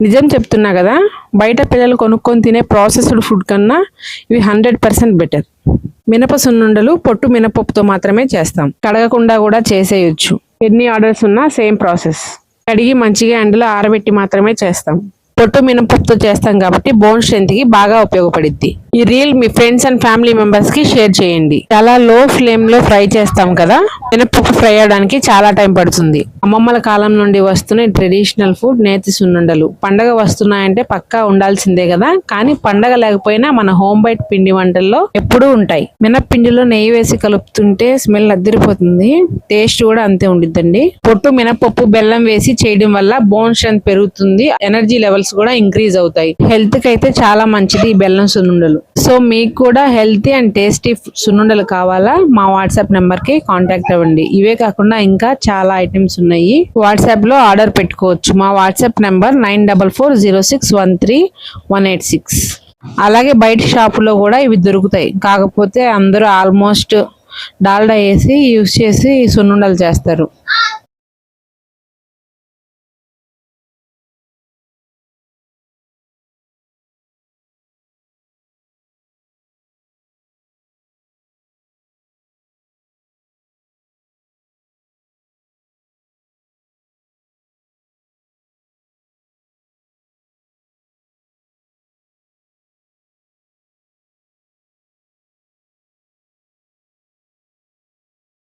నిజం చెప్తున్నా కదా, బయట పిల్లలు కొనుక్కొని తినే ప్రాసెస్డ్ ఫుడ్ కన్నా ఇవి 100% బెటర్. మినప సున్నుండలు పొట్టు మినపప్పుతో మాత్రమే చేస్తాం. కడగకుండా కూడా చేసేయొచ్చు. ఎన్ని ఆర్డర్స్ ఉన్నా సేమ్ ప్రాసెస్. కడిగి మంచిగా ఎండలో ఆరబెట్టి మాత్రమే చేస్తాం. పొట్టు మినపప్పుతో చేస్తాం కాబట్టి బోన్ స్ట్రెంత్ కి బాగా ఉపయోగపడిద్ది. ఈ reel me friends and family members కి షేర్ చేయండి. చాలా లో ఫ్లేమ్ లో ఫ్రై చేస్తాం కదా, మినపప్పు ఫ్రై అవడానికి చాలా టైం పడుతుంది. అమ్మమ్మల కాలం నుండి వస్తున్న ట్రెడిషనల్ ఫుడ్ నేతి సున్నుండలు. పండగ వస్తున్నాయంటే పక్కా ఉండాల్సిందే కదా, కానీ పండగ లేకపోయినా మన హోమ్ బైట్ పిండి వంటల్లో ఎప్పుడూ ఉంటాయి. మినప్పిండిలో నెయ్యి వేసి కలుపుతుంటే స్మెల్ అదిరిపోతుంది. టేస్ట్ కూడా అంతే ఉండిద్దండి. పొట్టు మినపప్పు బెల్లం వేసి చేయడం వల్ల బోన్ స్ట్రెంత్ పెరుగుతుంది, ఎనర్జీ లెవెల్స్ కూడా ఇంక్రీజ్ అవుతాయి. హెల్త్ కి అయితే చాలా మంచిది ఈ బెల్లం సున్నుండలు. సో మీకు కూడా హెల్తీ అండ్ టేస్టీ సున్నుండలు కావాలా, మా వాట్సాప్ నెంబర్ కి కాంటాక్ట్ అవ్వండి. ఇవే కాకుండా ఇంకా చాలా ఐటమ్స్ ఉన్నాయి. వాట్సాప్ లో ఆర్డర్ పెట్టుకోవచ్చు. మా వాట్సాప్ నెంబర్ 9440613186. అలాగే బయట షాపులో కూడా ఇవి దొరుకుతాయి. కాకపోతే అందరూ ఆల్మోస్ట్ డాల్డా వేసి యూస్ చేసి సున్నుండలు చేస్తారు.